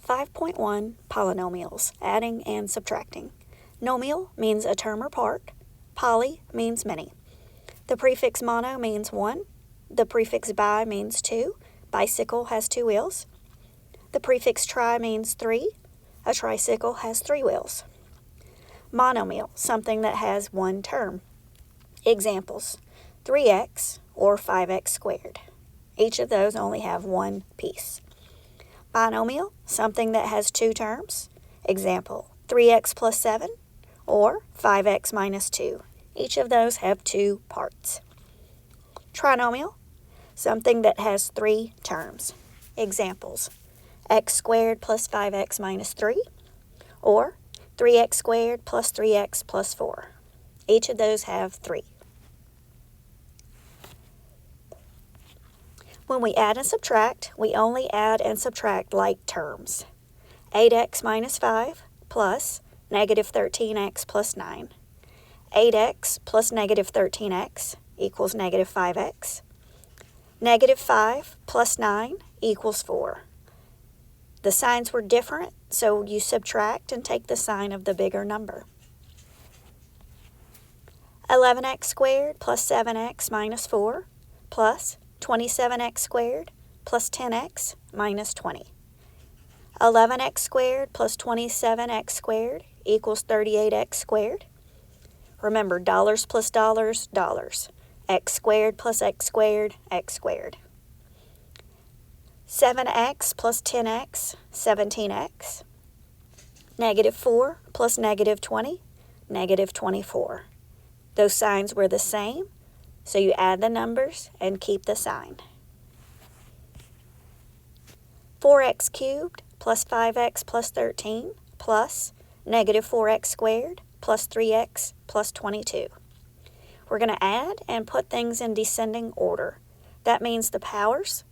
5.1 Polynomials, adding and subtracting. Nomial means a term or part. Poly means many. The prefix mono means one. The prefix bi means two. Bicycle has two wheels. The prefix tri means three. A tricycle has three wheels. Monomial, something that has one term. Examples: 3x or 5x squared. Each of those only have one piece. Binomial, something that has two terms. Example: 3x plus 7 or 5x minus 2. Each of those have two parts. Trinomial, something that has three terms. Examples: x squared plus 5x minus 3 or 3x squared plus 3x plus 4. Each of those have three. When we add and subtract, we only add and subtract like terms. 8x minus 5 plus negative 13x plus 9. 8x plus negative 13x equals negative 5x. Negative 5 plus 9 equals 4. The signs were different, so you subtract and take the sign of the bigger number. 11x squared plus 7x minus 4 plus 27x squared plus 10x minus 20. 11x squared plus 27x squared equals 38x squared. Remember, dollars plus dollars, dollars. X squared plus x squared, x squared. 7x plus 10x, 17x. Negative 4 plus negative 20, negative 24. Those signs were the same, so you add the numbers and keep the sign. 4x cubed plus 5x plus 13 plus negative 4x squared plus 3x plus 22. We're going to add and put things in descending order. That means the powers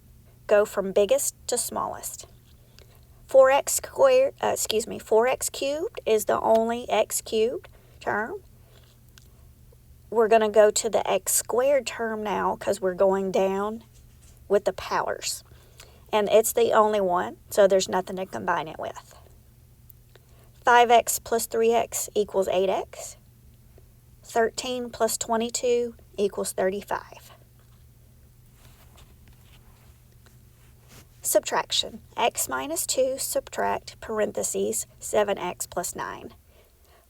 go from biggest to smallest. 4x cubed is the only x cubed term. We're going to go to the x squared term now because we're going down with the powers. And it's the only one, so there's nothing to combine it with. 5x plus 3x equals 8x. 13 plus 22 equals 35. Subtraction. X minus 2 subtract parentheses 7x plus 9.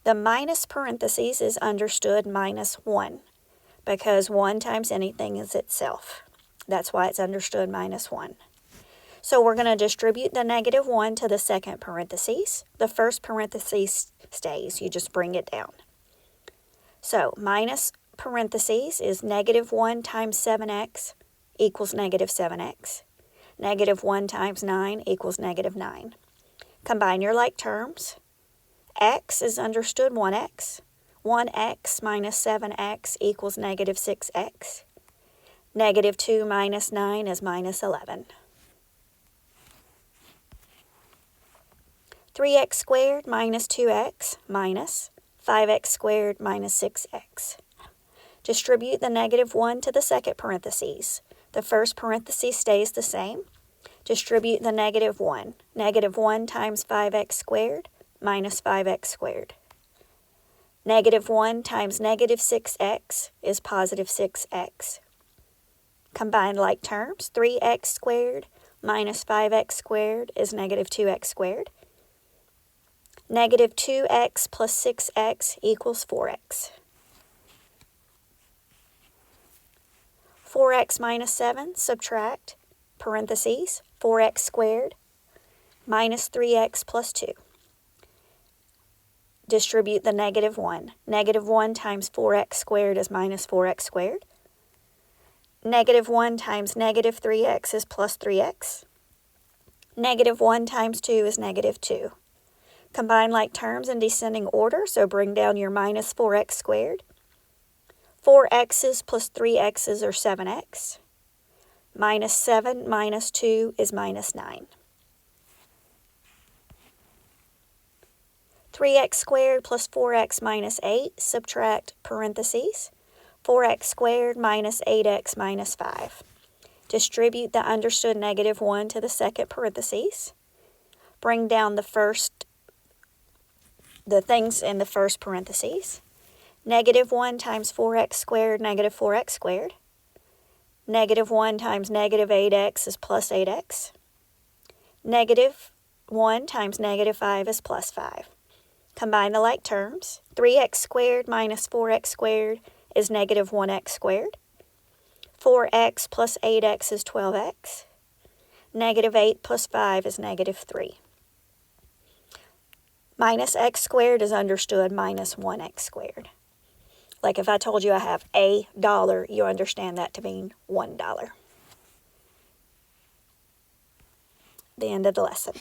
The minus parentheses is understood minus 1 because 1 times anything is itself. That's why it's understood minus 1. So we're going to distribute the negative 1 to the second parentheses. The first parentheses stays. You just bring it down. So minus parentheses is negative 1 times 7x equals negative 7x. Negative 1 times 9 equals negative 9. Combine your like terms. X is understood 1x. 1x minus 7x equals negative 6x. Negative 2 minus 9 is minus 11. 3x squared minus 2x minus 5x squared minus 6x. Distribute the negative 1 to the second parentheses. The first parenthesis stays the same. Distribute the negative 1. Negative 1 times 5x squared minus 5x squared. Negative 1 times negative 6x is positive 6x. Combine like terms. 3x squared minus 5x squared is negative 2x squared. Negative 2x plus 6x equals 4x. 4x minus 7, subtract, parentheses, 4x squared minus 3x plus 2. Distribute the negative 1. Negative 1 times 4x squared is minus 4x squared. Negative 1 times negative 3x is plus 3x. Negative 1 times 2 is negative 2. Combine like terms in descending order, so bring down your minus 4x squared. 4x's plus 3x's are 7x. Minus 7 minus 2 is minus 9. 3x squared plus 4x minus 8, subtract parentheses. 4x squared minus 8x minus 5. Distribute the understood negative 1 to the second parentheses. bring down the things in the first parentheses. Negative 1 times 4x squared, negative 4x squared. Negative 1 times negative 8x is plus 8x. Negative 1 times negative 5 is plus 5. Combine the like terms. 3x squared minus 4x squared is negative 1x squared. 4x plus 8x is 12x. Negative 8 plus 5 is negative 3. Minus x squared is understood minus 1x squared. Like if I told you I have $1, you understand that to mean $1. The end of the lesson.